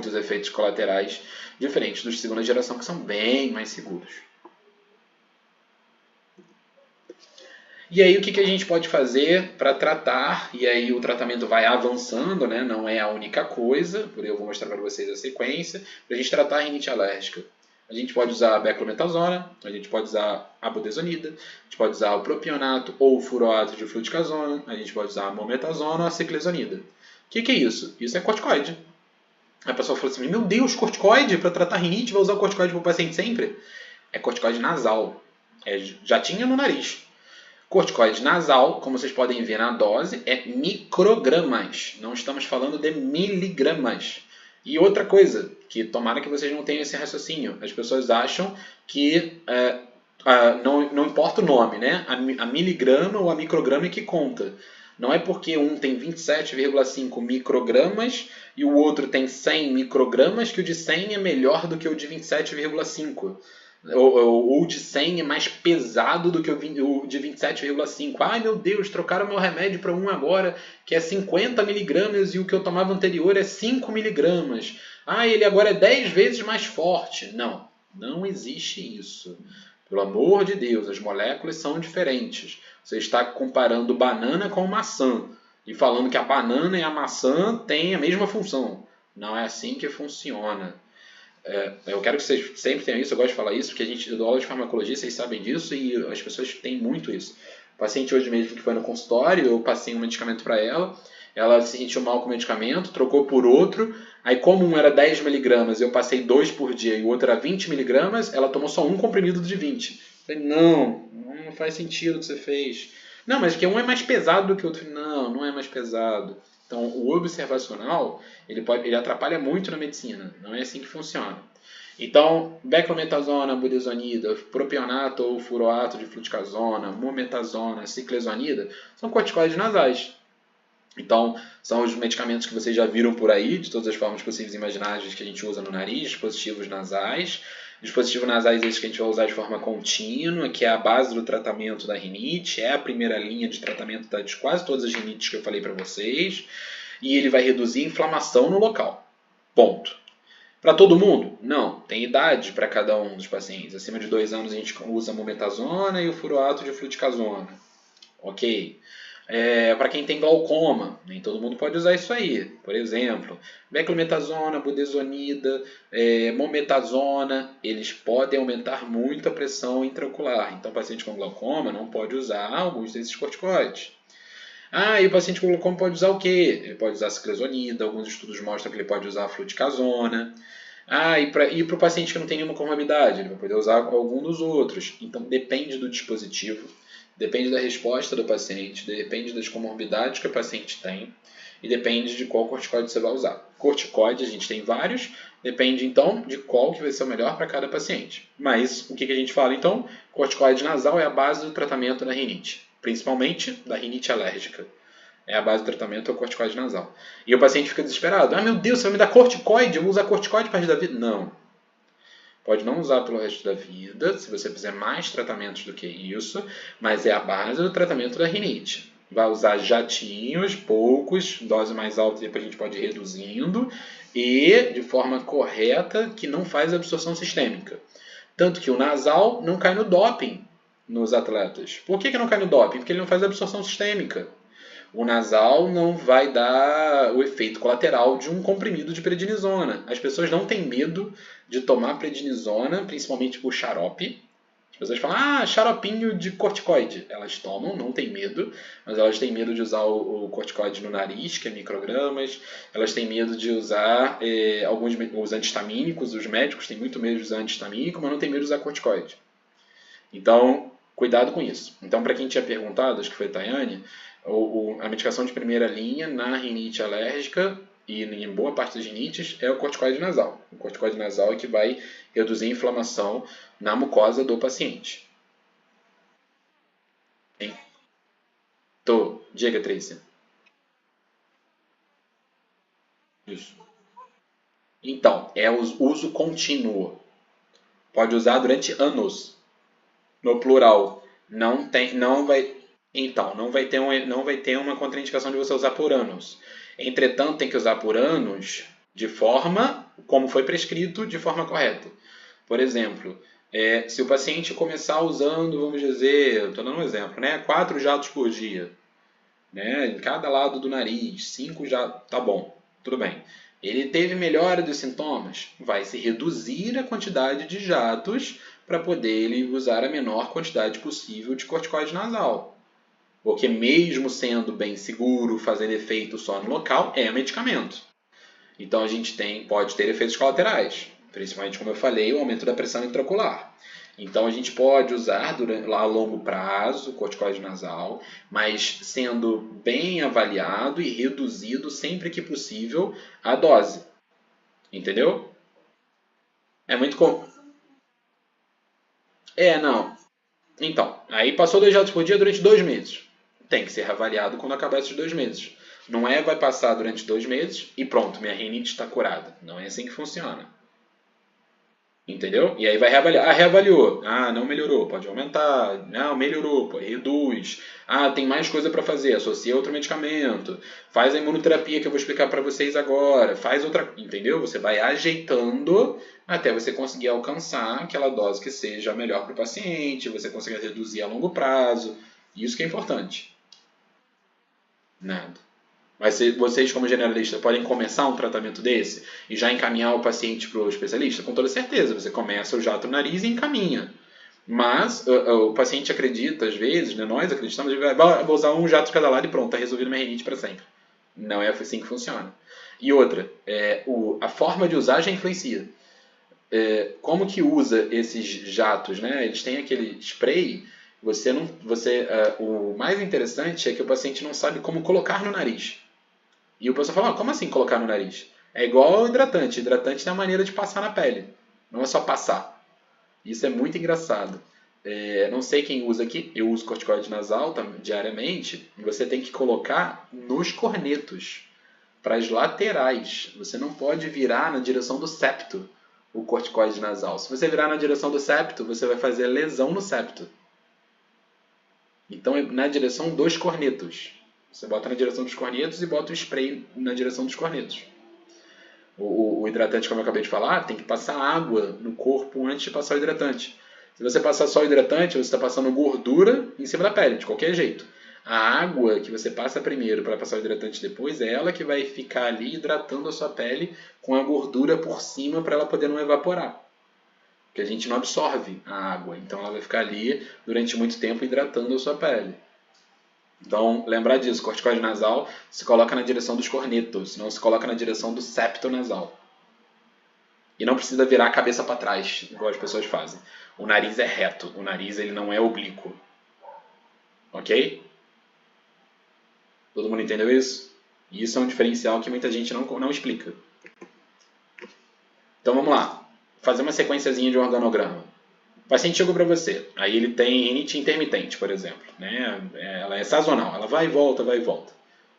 muitos efeitos colaterais diferentes dos de segunda geração, que são bem mais seguros. E aí o que a gente pode fazer para tratar, e aí o tratamento vai avançando, né? Não é a única coisa, por eu vou mostrar para vocês a sequência, para a gente tratar a rinite alérgica. A gente pode usar a beclometasona, a gente pode usar a budesonida, a gente pode usar o propionato ou o furoato de fluticasona, a gente pode usar a mometasona ou a ciclesonida. O que é isso? Isso é corticoide. A pessoa fala assim, meu Deus, corticoide para tratar rinite, vai usar o corticoide para o paciente sempre? É corticoide nasal, já tinha no nariz. Corticoide nasal, como vocês podem ver na dose, é microgramas. Não estamos falando de miligramas. E outra coisa, que tomara que vocês não tenham esse raciocínio. As pessoas acham que não importa o nome, né? A miligrama ou a micrograma é que conta. Não é porque um tem 27,5 microgramas e o outro tem 100 microgramas que o de 100 é melhor do que o de 27,5. Ou de 100 é mais pesado do que o de 27,5. Ai meu Deus, trocaram meu remédio para um agora que é 50 miligramas e o que eu tomava anterior é 5 miligramas. Ah, ele agora é 10 vezes mais forte. Não existe isso. Pelo amor de Deus, as moléculas são diferentes. Você está comparando banana com maçã e falando que a banana e a maçã têm a mesma função. Não é assim que funciona. Eu quero que vocês sempre tenham isso, eu gosto de falar isso, porque eu dou aula de farmacologia, vocês sabem disso e as pessoas têm muito isso. O paciente hoje mesmo que foi no consultório, eu passei um medicamento para ela se sentiu mal com o medicamento, trocou por outro, aí como um era 10 miligramas, eu passei 2 por dia e o outro era 20 miligramas, ela tomou só um comprimido de 20. Eu falei, não faz sentido o que você fez. Não, mas porque um é mais pesado do que o outro. Não é mais pesado. Então, o observacional, ele atrapalha muito na medicina. Não é assim que funciona. Então, beclometasona, budesonida, propionato ou furoato de fluticasona, mometasona, ciclesonida, são corticoides nasais. Então, são os medicamentos que vocês já viram por aí, de todas as formas possíveis e imagináveis que a gente usa no nariz, dispositivos nasais. Dispositivos nasais esses que a gente vai usar de forma contínua, que é a base do tratamento da rinite, é a primeira linha de tratamento de quase todas as rinites que eu falei para vocês, e ele vai reduzir a inflamação no local. Ponto. Para todo mundo? Não. Tem idade para cada um dos pacientes. Acima de 2 anos a gente usa a mometasona e o furoato de fluticasona. Ok. Para quem tem glaucoma, nem todo mundo pode usar isso aí. Por exemplo, beclometasona, budesonida, mometasona, eles podem aumentar muito a pressão intraocular. Então, o paciente com glaucoma não pode usar alguns desses corticoides. E o paciente com glaucoma pode usar o quê? Ele pode usar a ciclesonida, alguns estudos mostram que ele pode usar a fluticasona. E para o paciente que não tem nenhuma comorbidade, ele vai poder usar algum dos outros. Então, depende do dispositivo. Depende da resposta do paciente, depende das comorbidades que o paciente tem e depende de qual corticoide você vai usar. Corticoide a gente tem vários, depende então de qual que vai ser o melhor para cada paciente. Mas o que a gente fala então? Corticoide nasal é a base do tratamento da rinite, principalmente da rinite alérgica. É a base do tratamento é o corticoide nasal. E o paciente fica desesperado. Meu Deus, você vai me dar corticoide? Eu vou usar corticoide para o resto da vida? Não. Pode não usar pelo resto da vida, se você fizer mais tratamentos do que isso, mas é a base do tratamento da rinite. Vai usar jatinhos, poucos, dose mais alta, depois a gente pode ir reduzindo, e de forma correta, que não faz absorção sistêmica. Tanto que o nasal não cai no doping nos atletas. Por que não cai no doping? Porque ele não faz absorção sistêmica. O nasal não vai dar o efeito colateral de um comprimido de prednisona. As pessoas não têm medo de tomar prednisona, principalmente por xarope. As pessoas falam, xaropinho de corticoide. Elas tomam, não tem medo, mas elas têm medo de usar o corticoide no nariz, que é microgramas. Elas têm medo de usar os antihistamínicos. Os médicos têm muito medo de usar antihistamínico, mas não têm medo de usar corticoide. Então, cuidado com isso. Então, para quem tinha perguntado, acho que foi a Tayane, a medicação de primeira linha na rinite alérgica e em boa parte das rinites é o corticoide nasal. O corticoide nasal é que vai reduzir a inflamação na mucosa do paciente. Diga, Tracy. Isso. Então, é o uso contínuo. Pode usar durante anos. No plural. Não vai ter uma contraindicação de você usar por anos. Entretanto, tem que usar por anos de forma como foi prescrito de forma correta. Por exemplo, se o paciente começar usando, vamos dizer, estou dando um exemplo, né, 4 jatos por dia, né, em cada lado do nariz, 5 jatos, tá bom, tudo bem. Ele teve melhora dos sintomas, vai se reduzir a quantidade de jatos para poder ele usar a menor quantidade possível de corticoide nasal. Porque mesmo sendo bem seguro, fazendo efeito só no local, é medicamento. Então a gente pode ter efeitos colaterais, principalmente, como eu falei, o aumento da pressão intraocular. Então a gente pode usar a longo prazo o corticoide nasal, mas sendo bem avaliado e reduzido sempre que possível a dose. Entendeu? É muito não. Então, aí passou 2 jatos por dia durante 2 meses. Tem que ser reavaliado quando acabar esses 2 meses. Não vai passar durante 2 meses e pronto, minha rinite está curada. Não é assim que funciona. Entendeu? E aí vai reavaliar. Ah, reavaliou. Ah, não melhorou. Pode aumentar. Não, melhorou. Pô, reduz. Ah, tem mais coisa para fazer. Associa outro medicamento. Faz a imunoterapia que eu vou explicar para vocês agora. Faz outra. Entendeu? Você vai ajeitando até você conseguir alcançar aquela dose que seja melhor para o paciente. Você conseguir reduzir a longo prazo. Isso que é importante. Nada. Mas vocês, como generalista, podem começar um tratamento desse e já encaminhar o paciente para o especialista? Com toda certeza. Você começa o jato no nariz e encaminha. Mas o paciente acredita, às vezes, né, nós acreditamos, vou usar um jato de cada lado e pronto, está resolvido minha rinite para sempre. Não é assim que funciona. E outra, a forma de usar já influencia. Como que usa esses jatos? Né? Eles têm aquele spray. O mais interessante é que o paciente não sabe como colocar no nariz. E o pessoal fala, como assim colocar no nariz? É igual ao hidratante. Hidratante tem a maneira de passar na pele. Não é só passar. Isso é muito engraçado. Não sei quem usa aqui. Eu uso corticoide nasal diariamente. Você tem que colocar nos cornetos. Para as laterais. Você não pode virar na direção do septo o corticoide nasal. Se você virar na direção do septo, você vai fazer lesão no septo. Então é na direção dos cornetos. Você bota na direção dos cornetos e bota o spray na direção dos cornetos. O hidratante, como eu acabei de falar, tem que passar água no corpo antes de passar o hidratante. Se você passar só o hidratante, você está passando gordura em cima da pele, de qualquer jeito. A água que você passa primeiro para passar o hidratante depois é ela que vai ficar ali hidratando a sua pele com a gordura por cima para ela poder não evaporar. Porque a gente não absorve a água, então ela vai ficar ali durante muito tempo hidratando a sua pele. Então, lembrar disso, corticoide nasal se coloca na direção dos cornetos, não se coloca na direção do septo nasal. E não precisa virar a cabeça para trás, igual as pessoas fazem. O nariz é reto, o nariz ele não é oblíquo. Ok? Todo mundo entendeu isso? E isso é um diferencial que muita gente não explica. Então vamos lá, fazer uma sequenciazinha de organograma. O paciente chegou para você, aí ele tem rinite intermitente, por exemplo. Né? Ela é sazonal, ela vai e volta, vai e volta.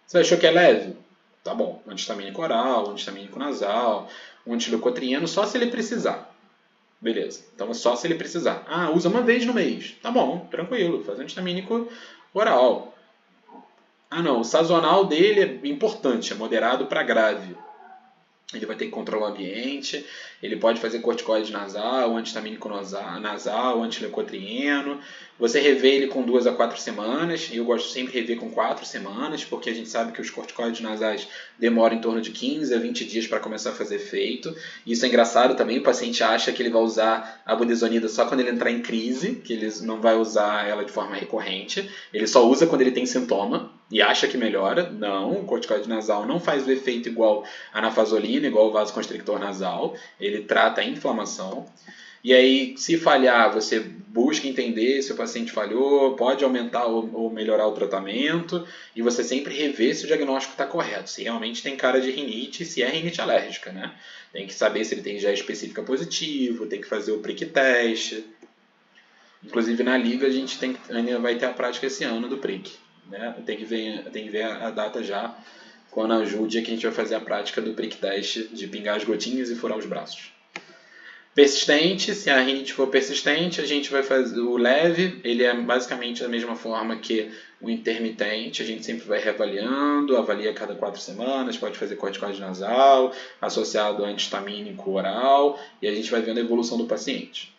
Você achou que é leve? Tá bom, anti-histamínico oral, anti-histamínico nasal, um antileucotrieno, só se ele precisar. Beleza, então é só se ele precisar. Ah, usa uma vez no mês. Tá bom, tranquilo, faz anti-histamínico oral. Ah não, o sazonal dele é importante, é moderado para grave. Ele vai ter que controlar o ambiente, ele pode fazer corticoide nasal, anti-histamínico nasal, antileucotrieno. Você revê ele com 2 a 4 semanas, e eu gosto sempre de rever com 4 semanas, porque a gente sabe que os corticoides nasais demoram em torno de 15 a 20 dias para começar a fazer efeito. Isso é engraçado também, o paciente acha que ele vai usar a budesonida só quando ele entrar em crise, que ele não vai usar ela de forma recorrente, ele só usa quando ele tem sintoma. E acha que melhora. Não, o corticoide nasal não faz o efeito igual a nafasolina, igual o vasoconstrictor nasal. Ele trata a inflamação. E aí, se falhar, você busca entender se o paciente falhou, pode aumentar ou melhorar o tratamento, e você sempre revê se o diagnóstico está correto, se realmente tem cara de rinite, se é rinite alérgica, né? Tem que saber se ele tem IgE específica positivo, tem que fazer o prick test. Inclusive, na Liga, a gente ainda vai ter a prática esse ano do prick. Né? Tem que ver a data já, quando o dia que a gente vai fazer a prática do prick test, de pingar as gotinhas e furar os braços. Persistente, se a rinite for persistente, a gente vai fazer o leve, ele é basicamente da mesma forma que O intermitente, a gente sempre vai reavaliando, avalia a cada 4 semanas, pode fazer corticoide nasal, associado a antihistamínico oral, e a gente vai vendo a evolução do paciente.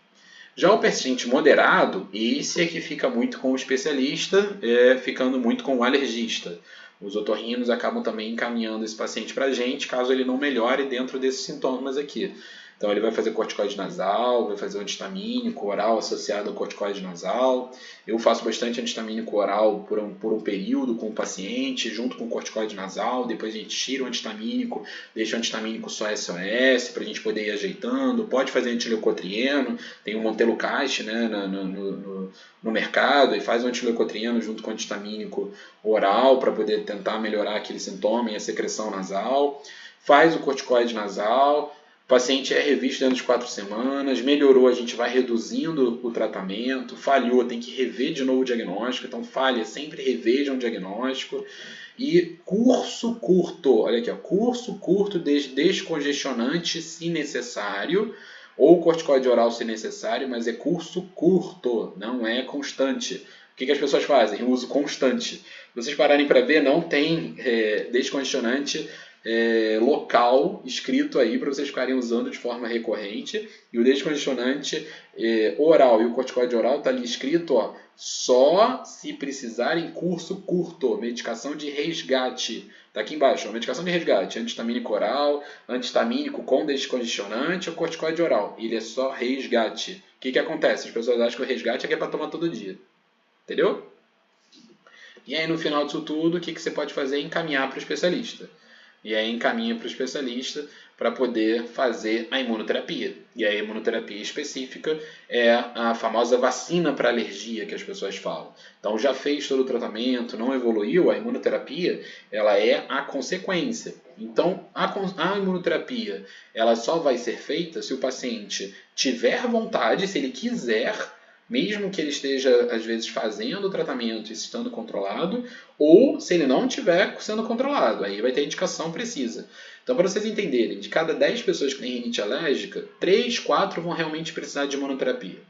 Já o paciente moderado, esse é que fica muito com o especialista, ficando muito com o alergista. Os otorrinos acabam também encaminhando esse paciente para a gente, caso ele não melhore dentro desses sintomas aqui. Então ele vai fazer corticoide nasal, vai fazer o antihistamínico oral associado ao corticoide nasal. Eu faço bastante antihistamínico oral por um período com o paciente, junto com o corticoide nasal. Depois a gente tira o antihistamínico, deixa o antihistamínico só SOS, para a gente poder ir ajeitando. Pode fazer antileucotrieno, tem o Montelukast, né, no mercado, e faz o antileucotrieno junto com o antihistamínico oral para poder tentar melhorar aquele sintoma e a secreção nasal. Faz o corticoide nasal. O paciente é revisto dentro de 4 semanas, melhorou, a gente vai reduzindo o tratamento, falhou, tem que rever de novo o diagnóstico, então falha, sempre reveja um diagnóstico. E curso curto, olha aqui, ó, curso curto de descongestionante se necessário, ou corticoide oral se necessário, mas é curso curto, não é constante. O que as pessoas fazem? Uso constante. Se vocês pararem para ver, não tem descongestionante local escrito aí para vocês ficarem usando de forma recorrente, e o descongestionante oral e o corticoide oral está ali escrito, ó, só se precisar em curso curto, medicação de resgate, está aqui embaixo, ó, medicação de resgate, antihistamínico oral, antihistamínico com descongestionante ou corticoide oral, ele é só resgate. O que acontece? As pessoas acham que o resgate é para tomar todo dia, entendeu? E aí no final disso tudo, o que você pode fazer é encaminhar para o especialista. E aí encaminha para o especialista para poder fazer a imunoterapia. E a imunoterapia específica é a famosa vacina para alergia que as pessoas falam. Então já fez todo o tratamento, não evoluiu, a imunoterapia ela é a consequência. Então a imunoterapia ela só vai ser feita se o paciente tiver vontade, se ele quiser, mesmo que ele esteja, às vezes, fazendo o tratamento e estando controlado, ou se ele não estiver sendo controlado, aí vai ter indicação precisa. Então, para vocês entenderem, de cada 10 pessoas que têm rinite alérgica, 3, 4 vão realmente precisar de imunoterapia.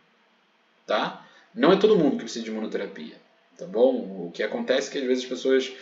Tá? Não é todo mundo que precisa de imunoterapia. Tá bom? O que acontece é que às vezes as pessoas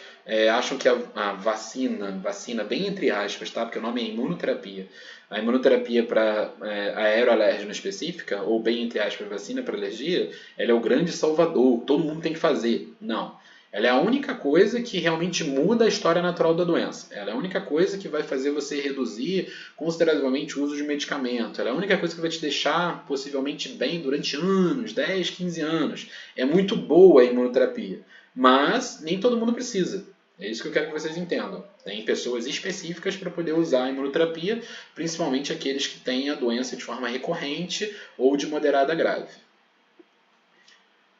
acham que a vacina bem entre aspas, tá? Porque o nome é imunoterapia. A imunoterapia para aeroalérgena específica, ou bem entre aspas, vacina para alergia, ela é o grande salvador, todo mundo tem que fazer. Não. Ela é a única coisa que realmente muda a história natural da doença. Ela é a única coisa que vai fazer você reduzir consideravelmente o uso de medicamento. Ela é a única coisa que vai te deixar possivelmente bem durante anos, 10, 15 anos. É muito boa a imunoterapia, mas nem todo mundo precisa. É isso que eu quero que vocês entendam. Tem pessoas específicas para poder usar a imunoterapia, principalmente aqueles que têm a doença de forma recorrente ou de moderada a grave.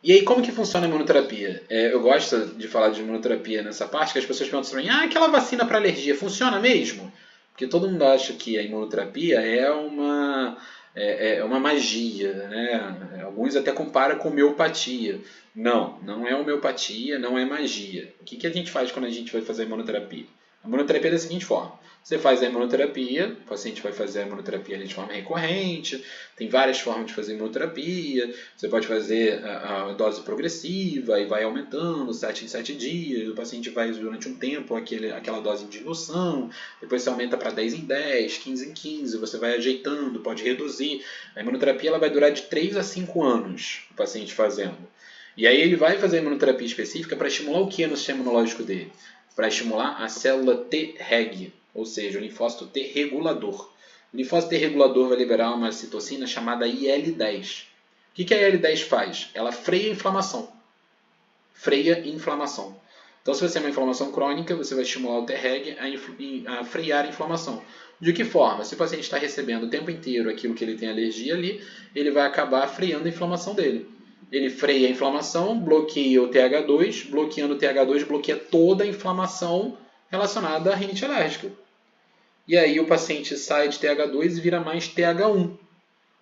E aí, como que funciona a imunoterapia? Eu gosto de falar de imunoterapia nessa parte, que as pessoas perguntam para mim, aquela vacina para alergia funciona mesmo? Porque todo mundo acha que a imunoterapia é uma magia, né? Alguns até comparam com homeopatia. Não, não é homeopatia, não é magia. O que a gente faz quando a gente vai fazer a imunoterapia? A imunoterapia é da seguinte forma. Você faz a imunoterapia, o paciente vai fazer a imunoterapia de forma recorrente, tem várias formas de fazer imunoterapia, você pode fazer a dose progressiva e vai aumentando, 7 em 7 dias, o paciente vai durante um tempo aquela dose em diluição, depois você aumenta para 10 em 10, 15 em 15, você vai ajeitando, pode reduzir. A imunoterapia ela vai durar de 3 a 5 anos, o paciente fazendo. E aí ele vai fazer a imunoterapia específica para estimular o que no sistema imunológico dele? Para estimular a célula Treg, ou seja, o linfócito T regulador. O linfócito T regulador vai liberar uma citocina chamada IL-10. O que a IL-10 faz? Ela freia a inflamação. Freia a inflamação. Então, se você tem uma inflamação crônica, você vai estimular o Treg a frear a inflamação. De que forma? Se o paciente está recebendo o tempo inteiro aquilo que ele tem alergia ali, ele vai acabar freando a inflamação dele. Ele freia a inflamação, bloqueia o TH2, bloqueando o TH2, bloqueia toda a inflamação relacionada à rinite alérgica. E aí o paciente sai de TH2 e vira mais TH1.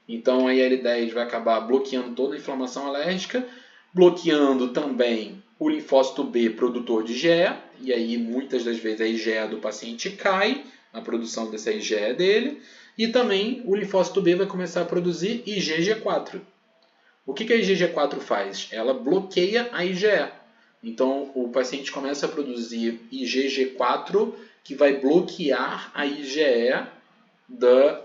Então a IL-10 vai acabar bloqueando toda a inflamação alérgica, bloqueando também o linfócito B produtor de IgE, e aí muitas das vezes a IgE do paciente cai, a produção dessa IgE dele, e também o linfócito B vai começar a produzir IgG4. O que a IgG4 faz? Ela bloqueia a IgE. Então, o paciente começa a produzir IgG4 que vai bloquear a IgE da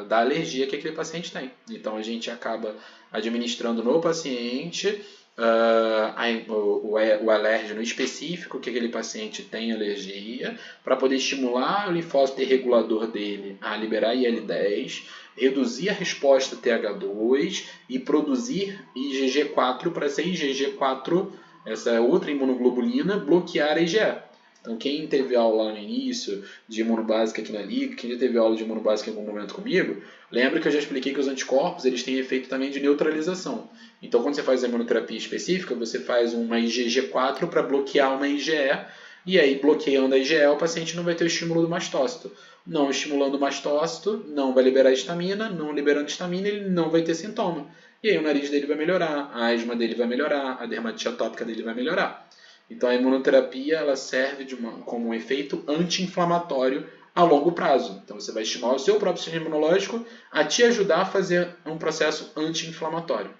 alergia que aquele paciente tem. Então, a gente acaba administrando no paciente o alérgeno específico que aquele paciente tem alergia, para poder estimular o linfócito regulador dele a liberar IL-10, reduzir a resposta TH2 e produzir IgG4 para essa IgG4, essa outra imunoglobulina, bloquear a IgE. Então, quem teve aula lá no início de imunobásica aqui na Liga, quem já teve aula de imunobásica em algum momento comigo, lembra que eu já expliquei que os anticorpos eles têm efeito também de neutralização. Então, quando você faz a imunoterapia específica, você faz uma IgG4 para bloquear uma IgE, e aí, bloqueando a IgE, o paciente não vai ter o estímulo do mastócito. Não estimulando o mastócito, não vai liberar histamina, não liberando histamina, ele não vai ter sintoma. E aí o nariz dele vai melhorar, a asma dele vai melhorar, a dermatite atópica dele vai melhorar. Então a imunoterapia ela serve como um efeito anti-inflamatório a longo prazo. Então você vai estimular o seu próprio sistema imunológico a te ajudar a fazer um processo anti-inflamatório.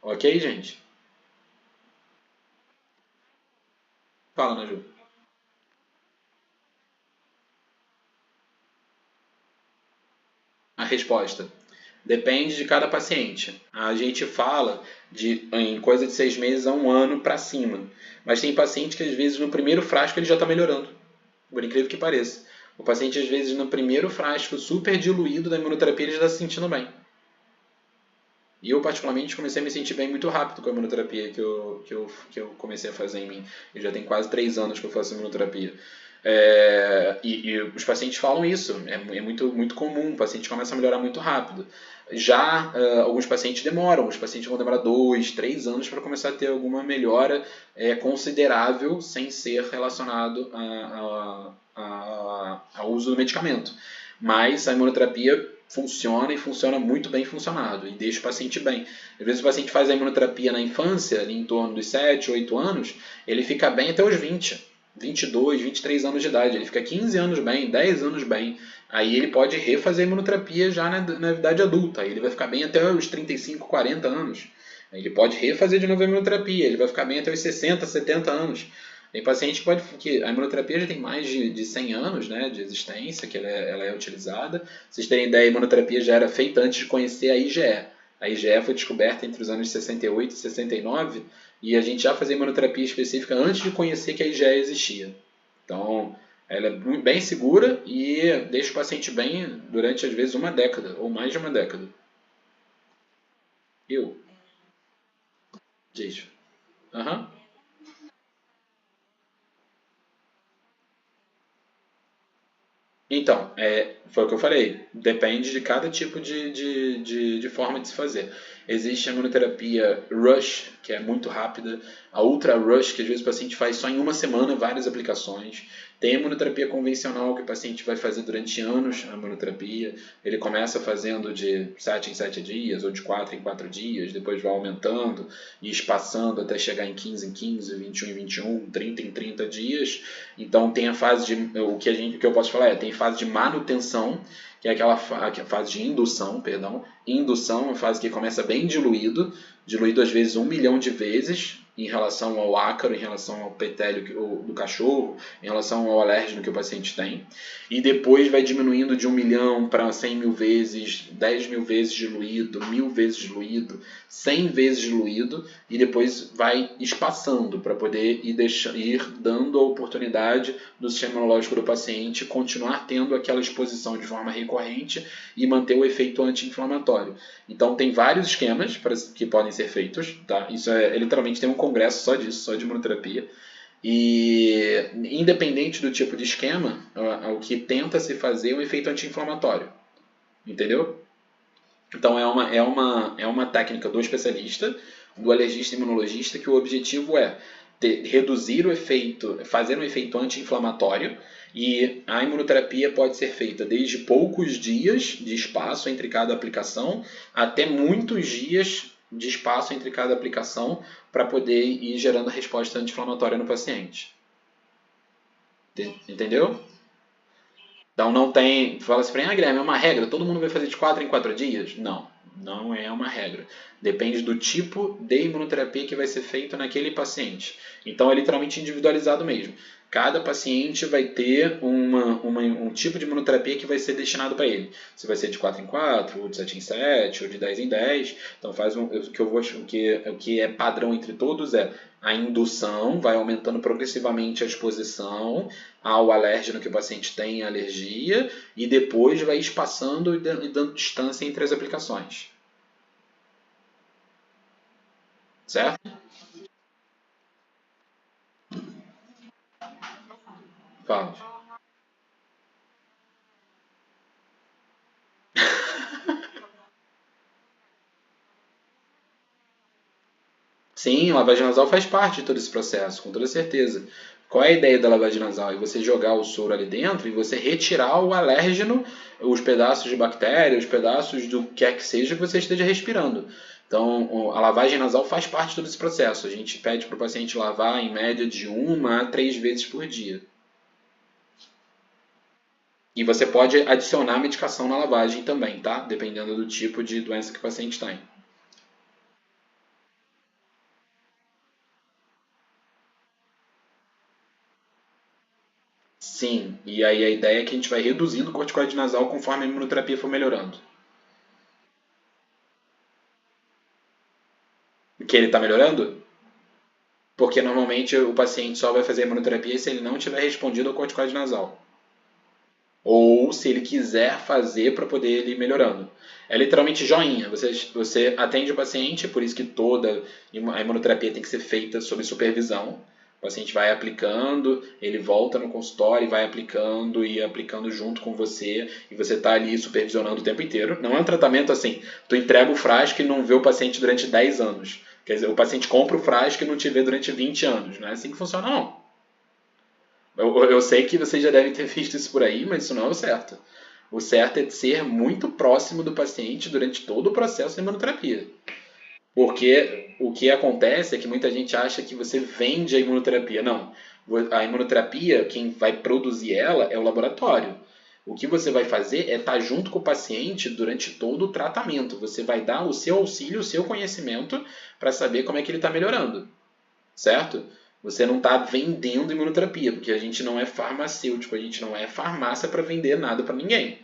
Ok, gente? Fala, Naju. A resposta depende de cada paciente. A gente fala em coisa de 6 meses a 1 ano para cima. Mas tem paciente que às vezes no primeiro frasco ele já está melhorando. Por incrível que pareça. O paciente, às vezes, no primeiro frasco super diluído da imunoterapia, ele já está se sentindo bem. E eu, particularmente, comecei a me sentir bem muito rápido com a imunoterapia que eu comecei a fazer em mim. Eu já tenho quase 3 anos que eu faço imunoterapia. E os pacientes falam isso. É muito, muito comum. O paciente começa a melhorar muito rápido. Já alguns pacientes demoram. Os pacientes vão demorar 2, 3 anos para começar a ter alguma melhora considerável sem ser relacionado ao uso do medicamento. Mas a imunoterapia funciona e funciona muito bem funcionado e deixa o paciente bem. Às vezes o paciente faz a imunoterapia na infância, ali em torno dos 7, 8 anos, ele fica bem até os 20, 22, 23 anos de idade. Ele fica 15 anos bem, 10 anos bem. Aí ele pode refazer a imunoterapia já na idade adulta. Aí ele vai ficar bem até os 35, 40 anos. Aí ele pode refazer de novo a imunoterapia. Ele vai ficar bem até os 60, 70 anos. Tem paciente que a imunoterapia já tem mais de 100 anos, né, de existência, que ela é utilizada. Pra vocês terem ideia, a imunoterapia já era feita antes de conhecer a IgE. A IgE foi descoberta entre os anos 68 e 69 e a gente já fazia imunoterapia específica antes de conhecer que a IgE existia. Então, ela é bem segura e deixa o paciente bem durante, às vezes, uma década ou mais de uma década. Eu, diz. Aham. Então, foi o que eu falei. Depende de cada tipo de forma de se fazer. Existe a imunoterapia Rush, que é muito rápida. A Ultra Rush, que às vezes o paciente faz só em uma semana várias aplicações. Tem a imunoterapia convencional, que o paciente vai fazer durante anos a imunoterapia. Ele começa fazendo de 7 em 7 dias, ou de 4 em 4 dias, depois vai aumentando e espaçando até chegar em 15 em 15, 21 em 21, 30 em 30 dias. Então tem a fase de. O que eu posso falar tem fase de manutenção, que é aquela fase de indução, perdão. Indução é uma fase que começa bem diluído às vezes 1 milhão de vezes em relação ao ácaro, em relação ao petélio do cachorro, em relação ao alérgeno que o paciente tem. E depois vai diminuindo de 1 milhão para 100 mil vezes, 10 mil vezes diluído, 1000 vezes diluído, 100 vezes diluído, e depois vai espaçando para poder ir dando a oportunidade do sistema imunológico do paciente continuar tendo aquela exposição de forma recorrente e manter o efeito anti-inflamatório. Então tem vários esquemas que podem ser feitos, tá? Isso literalmente tem um congresso só disso, só de imunoterapia. E independente do tipo de esquema, o que tenta se fazer é um efeito anti-inflamatório. Entendeu? Então é uma técnica do especialista, do alergista e imunologista, que o objetivo é reduzir o efeito, fazer um efeito anti-inflamatório, e a imunoterapia pode ser feita desde poucos dias de espaço entre cada aplicação até muitos dias de espaço entre cada aplicação para poder ir gerando a resposta anti-inflamatória no paciente. Entendeu? Então não tem, fala assim para mim, Guilherme, é uma regra, todo mundo vai fazer de 4 em 4 dias? Não. Não é uma regra. Depende do tipo de imunoterapia que vai ser feito naquele paciente. Então é literalmente individualizado mesmo. Cada paciente vai ter um tipo de imunoterapia que vai ser destinado para ele. Se vai ser de 4 em 4, ou de 7 em 7, ou de 10 em 10. Então o que é padrão entre todos é a indução, vai aumentando progressivamente a exposição ao alérgeno que o paciente tem alergia e depois vai espaçando e dando distância entre as aplicações. Certo? Fala. Sim, a lavagem nasal faz parte de todo esse processo, com toda certeza. Qual é a ideia da lavagem nasal? É você jogar o soro ali dentro e você retirar o alérgeno, os pedaços de bactéria, os pedaços do que quer que seja que você esteja respirando. Então, a lavagem nasal faz parte de todo esse processo. A gente pede para o paciente lavar em média de 1 a 3 vezes por dia. E você pode adicionar medicação na lavagem também, tá? Dependendo do tipo de doença que o paciente tem. Sim, e aí a ideia é que a gente vai reduzindo o corticoide nasal conforme a imunoterapia for melhorando. Que ele está melhorando? Porque normalmente o paciente só vai fazer a imunoterapia se ele não tiver respondido ao corticoide nasal. Ou se ele quiser fazer para poder ele ir melhorando. É literalmente joinha. Você atende o paciente, por isso que toda a imunoterapia tem que ser feita sob supervisão. O paciente vai aplicando, ele volta no consultório e vai aplicando e aplicando junto com você. E você está ali supervisionando o tempo inteiro. Não é um tratamento assim, tu entrega o frasco e não vê o paciente durante 10 anos. Quer dizer, o paciente compra o frasco e não te vê durante 20 anos. Não é assim que funciona, não. Eu sei que vocês já devem ter visto isso por aí, mas isso não é o certo. O certo é ser muito próximo do paciente durante todo o processo de imunoterapia. Porque o que acontece é que muita gente acha que você vende a imunoterapia. Não. A imunoterapia, quem vai produzir ela é o laboratório. O que você vai fazer é estar junto com o paciente durante todo o tratamento. Você vai dar o seu auxílio, o seu conhecimento para saber como é que ele está melhorando. Certo? Você não está vendendo imunoterapia, porque a gente não é farmacêutico, a gente não é farmácia para vender nada para ninguém.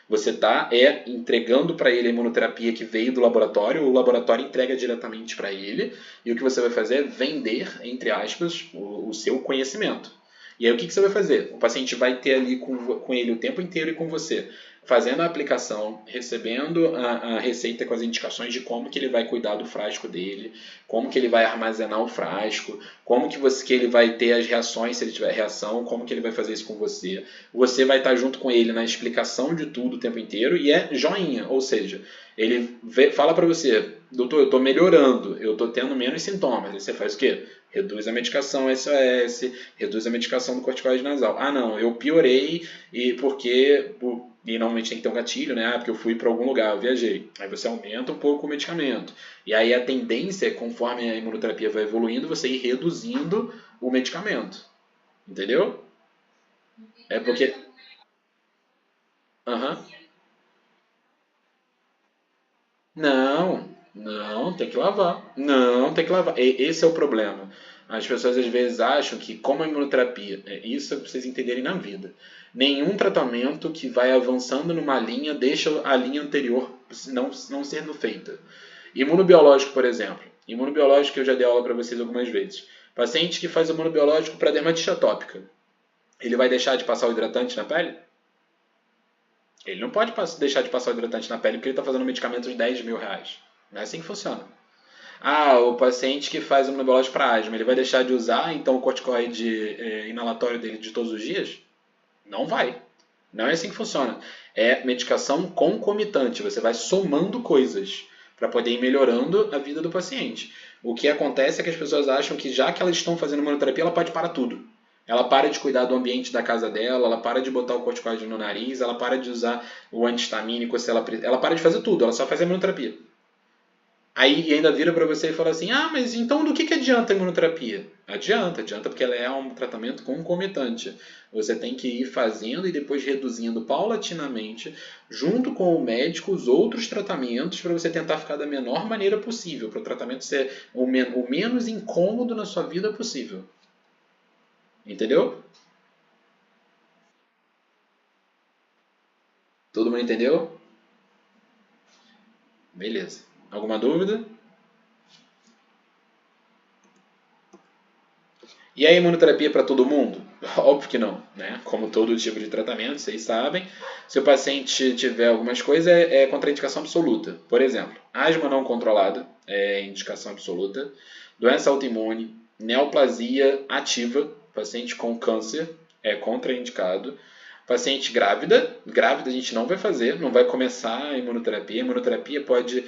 Você está entregando para ele a imunoterapia que veio do laboratório, o laboratório entrega diretamente para ele, e o que você vai fazer é vender, entre aspas, o seu conhecimento. E aí o que você vai fazer? O paciente vai ter ali com ele o tempo inteiro e com você, fazendo a aplicação, recebendo a receita com as indicações de como que ele vai cuidar do frasco dele, como que ele vai armazenar o frasco, como que ele vai ter as reações se ele tiver reação, como que ele vai fazer isso com você. Você vai estar junto com ele na explicação de tudo o tempo inteiro e é joinha, ou seja, fala para você, doutor, eu estou melhorando, eu estou tendo menos sintomas. Aí você faz o quê? Reduz a medicação SOS, reduz a medicação do corticoide nasal. Ah, não, eu piorei e normalmente tem que ter um gatilho, né? Ah, porque eu fui para algum lugar, eu viajei. Aí você aumenta um pouco o medicamento. E aí a tendência é, conforme a imunoterapia vai evoluindo, você ir reduzindo o medicamento. Entendeu? É porque. Aham. Não, não, tem que lavar. Não, tem que lavar. Esse é o problema. As pessoas às vezes acham que, como a imunoterapia, isso é para vocês entenderem na vida. Nenhum tratamento que vai avançando numa linha deixa a linha anterior não sendo feita. Imunobiológico, por exemplo. Imunobiológico eu já dei aula para vocês algumas vezes. Paciente que faz imunobiológico para dermatite atópica, ele vai deixar de passar o hidratante na pele? Ele não pode deixar de passar o hidratante na pele porque ele está fazendo um medicamento de 10 mil reais. Não é assim que funciona. Ah, o paciente que faz imunobiológico para asma, ele vai deixar de usar então o corticoide inalatório dele de todos os dias? Não vai. Não é assim que funciona. É medicação concomitante. Você vai somando coisas para poder ir melhorando a vida do paciente. O que acontece é que as pessoas acham que já que elas estão fazendo imunoterapia, ela pode parar tudo. Ela para de cuidar do ambiente da casa dela, ela para de botar o corticoide no nariz, ela para de usar o antihistamínico, ela para de fazer tudo, ela só faz a imunoterapia. Aí ainda vira para você e fala assim, ah, mas então do que adianta a imunoterapia? Adianta porque ela é um tratamento concomitante. Você tem que ir fazendo e depois reduzindo paulatinamente, junto com o médico, os outros tratamentos para você tentar ficar da menor maneira possível, para o tratamento ser o menos incômodo na sua vida possível. Entendeu? Todo mundo entendeu? Beleza. Alguma dúvida? E a imunoterapia para todo mundo? Óbvio que não, né? Como todo tipo de tratamento, vocês sabem. Se o paciente tiver algumas coisas, é contraindicação absoluta. Por exemplo, asma não controlada é indicação absoluta. Doença autoimune, neoplasia ativa, paciente com câncer é contraindicado. Paciente grávida a gente não vai fazer, não vai começar a imunoterapia. A imunoterapia pode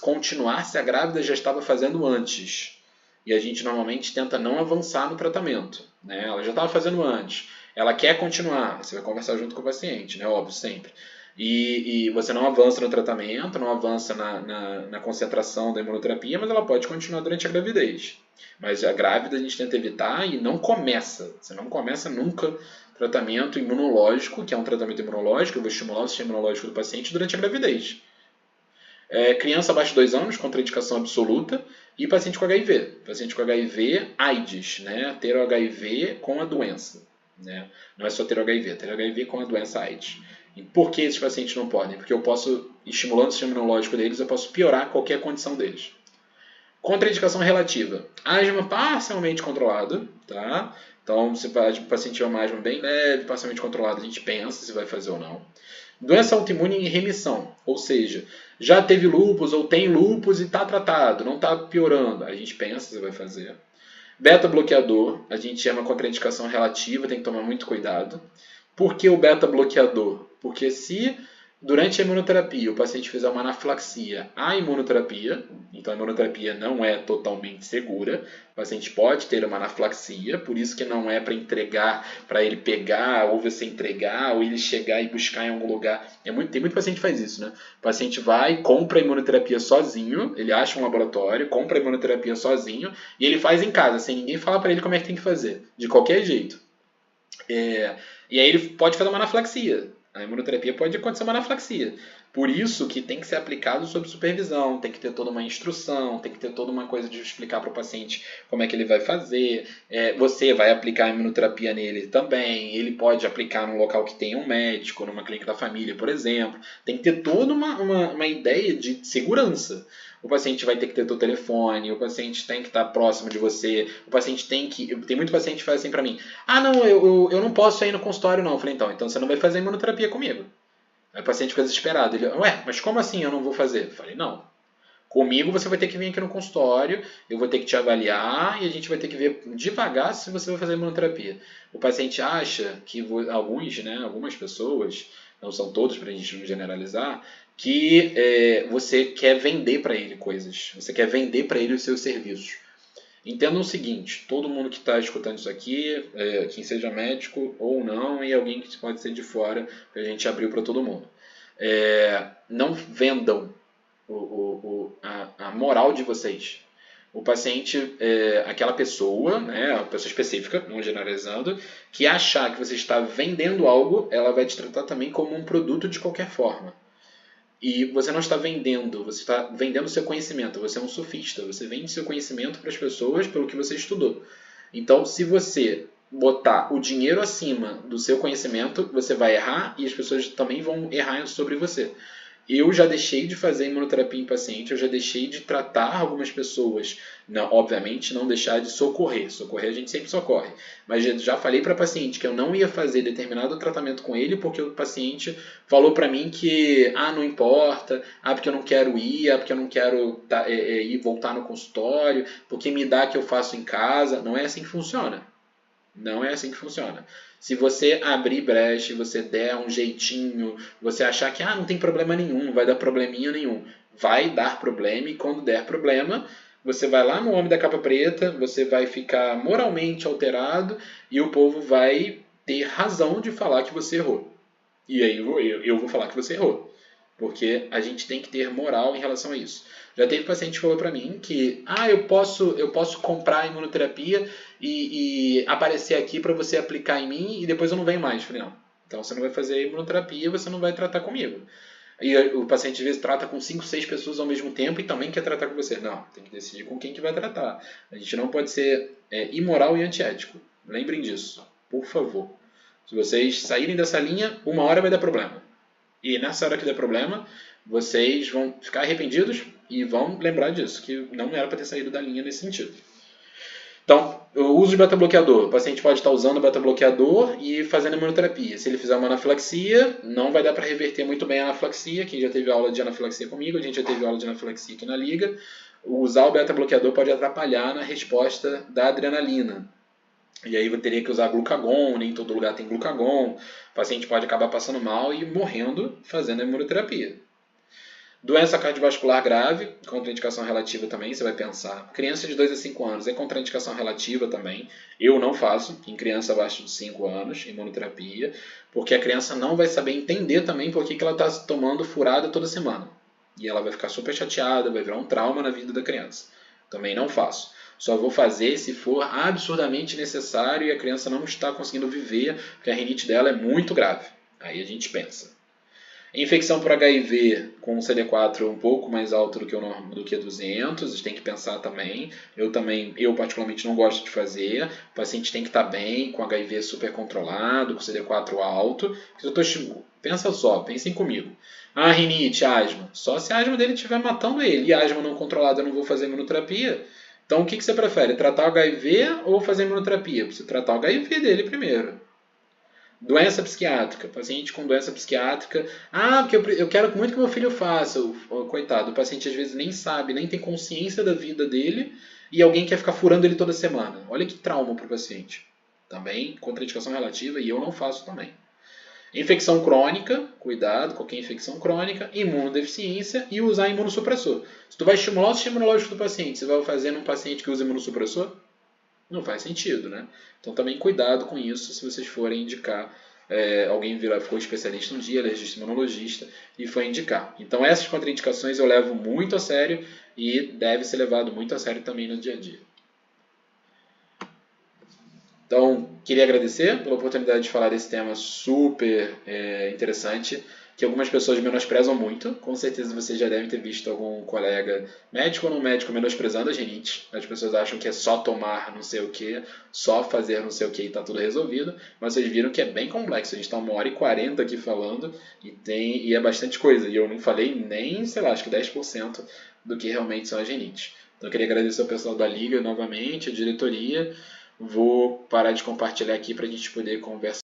continuar se a grávida já estava fazendo antes. E a gente normalmente tenta não avançar no tratamento. Né? Ela já estava fazendo antes. Ela quer continuar. Você vai conversar junto com o paciente, né? Óbvio, sempre. E você não avança no tratamento, não avança na concentração da imunoterapia, mas ela pode continuar durante a gravidez. Mas a grávida a gente tenta evitar e não começa. Você não começa nunca tratamento imunológico, que é um tratamento imunológico, eu vou estimular o sistema imunológico do paciente durante a gravidez. Criança abaixo de 2 anos, contraindicação absoluta, e paciente com HIV. Paciente com HIV, AIDS, né? Ter o HIV com a doença. Né? Não é só ter o HIV, é ter o HIV com a doença AIDS. E por que esses pacientes não podem? Porque eu posso, estimulando o sistema imunológico deles, eu posso piorar qualquer condição deles. Contraindicação relativa. Asma parcialmente controlada, tá? Então, se o paciente tiver uma asma bem leve, parcialmente controlada, a gente pensa se vai fazer ou não. Doença autoimune em remissão, ou seja, já teve lúpus ou tem lúpus e está tratado, não está piorando, a gente pensa se vai fazer. Beta-bloqueador, a gente chama contraindicação relativa, tem que tomar muito cuidado. Por que o beta-bloqueador? Porque se durante a imunoterapia o paciente fizer uma anafilaxia à imunoterapia, então a imunoterapia não é totalmente segura, o paciente pode ter uma anafilaxia, por isso que não é para entregar, para ele pegar, ou você entregar, ou ele chegar e buscar em algum lugar. Tem muito paciente que faz isso, né? O paciente vai, compra a imunoterapia sozinho, ele acha um laboratório, compra a imunoterapia sozinho, e ele faz em casa, sem ninguém falar para ele como é que tem que fazer, de qualquer jeito. E aí ele pode fazer uma anafilaxia. A imunoterapia pode acontecer uma anafilaxia. Por isso que tem que ser aplicado sob supervisão, tem que ter toda uma instrução, tem que ter toda uma coisa de explicar para o paciente como é que ele vai fazer. Você vai aplicar a imunoterapia nele também, ele pode aplicar num local que tenha um médico, numa clínica da família, por exemplo. Tem que ter toda uma ideia de segurança. O paciente vai ter que ter teu telefone, o paciente tem que estar próximo de você, o paciente tem que... Tem muito paciente que faz assim pra mim, ah não, eu não posso ir no consultório não. Eu falei, então você não vai fazer imunoterapia comigo. Aí o paciente fica desesperado, ele, ué, mas como assim eu não vou fazer? Eu falei, não, comigo você vai ter que vir aqui no consultório, eu vou ter que te avaliar e a gente vai ter que ver devagar se você vai fazer imunoterapia. O paciente acha que algumas pessoas, não são todos para a gente não generalizar, que você quer vender para ele coisas, você quer vender para ele os seus serviços. Entendam o seguinte, todo mundo que está escutando isso aqui, quem seja médico ou não, e alguém que pode ser de fora, que a gente abriu para todo mundo. Não vendam a moral de vocês. O paciente, aquela pessoa, né, a pessoa específica, não generalizando, que achar que você está vendendo algo, ela vai te tratar também como um produto de qualquer forma. E você não está vendendo, você está vendendo seu conhecimento. Você é um sofista, você vende seu conhecimento para as pessoas pelo que você estudou. Então, se você botar o dinheiro acima do seu conhecimento, você vai errar e as pessoas também vão errar sobre você. Eu já deixei de fazer imunoterapia em paciente, eu já deixei de tratar algumas pessoas. Não, obviamente, não deixar de socorrer. Socorrer a gente sempre socorre. Mas já falei para paciente que eu não ia fazer determinado tratamento com ele porque o paciente falou para mim que não importa, porque eu não quero ir, porque eu não quero ir voltar no consultório, porque me dá que eu faço em casa. Não é assim que funciona. Não é assim que funciona. Se você abrir brecha, você der um jeitinho, você achar que não tem problema nenhum, não vai dar probleminha nenhum. Vai dar problema e quando der problema, você vai lá no Homem da Capa Preta, você vai ficar moralmente alterado e o povo vai ter razão de falar que você errou. E aí eu vou falar que você errou. porque a gente tem que ter moral em relação a isso. Já teve paciente que falou para mim que eu posso comprar a imunoterapia e aparecer aqui para você aplicar em mim e depois eu não venho mais. Eu falei, não, então você não vai fazer a imunoterapia, você não vai tratar comigo. E o paciente às vezes trata com 5, 6 pessoas ao mesmo tempo e também quer tratar com você. Não, tem que decidir com quem que vai tratar. A gente não pode ser imoral e antiético. Lembrem disso, por favor. Se vocês saírem dessa linha, uma hora vai dar problema. E nessa hora que der problema, vocês vão ficar arrependidos e vão lembrar disso, que não era para ter saído da linha nesse sentido. Então, o uso de beta-bloqueador. O paciente pode estar usando o beta-bloqueador e fazendo imunoterapia. Se ele fizer uma anafilaxia, não vai dar para reverter muito bem a anafilaxia. Quem já teve aula de anafilaxia comigo, a gente já teve aula de anafilaxia aqui na Liga. Usar o beta-bloqueador pode atrapalhar na resposta da adrenalina. E aí teria que usar glucagon, nem em todo lugar tem glucagon. O paciente pode acabar passando mal e morrendo fazendo a imunoterapia. Doença cardiovascular grave, contraindicação relativa também, você vai pensar. Criança de 2 a 5 anos é contraindicação relativa também. Eu não faço em criança abaixo de 5 anos, imunoterapia, porque a criança não vai saber entender também por que ela está tomando furada toda semana. E ela vai ficar super chateada, vai virar um trauma na vida da criança. Também não faço. Só vou fazer se for absurdamente necessário e a criança não está conseguindo viver, porque a rinite dela é muito grave. Aí a gente pensa. Infecção por HIV com CD4 um pouco mais alto do que 200, a gente tem que pensar também. Eu particularmente não gosto de fazer. O paciente tem que estar bem, com HIV super controlado, com CD4 alto. Pensa só, pensem comigo. Rinite, asma. Só se a asma dele estiver matando ele. E asma não controlada, eu não vou fazer imunoterapia. Então o que você prefere? Tratar o HIV ou fazer imunoterapia? Você tratar o HIV dele primeiro. Doença psiquiátrica, paciente com doença psiquiátrica. Porque eu quero muito que meu filho faça. Coitado, o paciente às vezes nem sabe, nem tem consciência da vida dele e alguém quer ficar furando ele toda semana. Olha que trauma para o paciente. Também contraindicação relativa e eu não faço também. Infecção crônica, cuidado, qualquer infecção crônica, imunodeficiência e usar imunossupressor. Se tu vai estimular o sistema imunológico do paciente, você vai fazer num paciente que usa imunossupressor? Não faz sentido, né? Então também cuidado com isso se vocês forem indicar, alguém ficou especialista um dia, alergista imunologista, e foi indicar. Então essas contraindicações eu levo muito a sério e deve ser levado muito a sério também no dia a dia. Então, queria agradecer pela oportunidade de falar desse tema super interessante, que algumas pessoas menosprezam muito. Com certeza vocês já devem ter visto algum colega médico ou não médico menosprezando a rinite. As pessoas acham que é só tomar não sei o que, só fazer não sei o que e está tudo resolvido. Mas vocês viram que é bem complexo. A gente está 1h40 aqui falando e é bastante coisa. E eu não falei nem, sei lá, acho que 10% do que realmente são as rinites. Então eu queria agradecer ao pessoal da Liga novamente, a diretoria. Vou parar de compartilhar aqui para a gente poder conversar.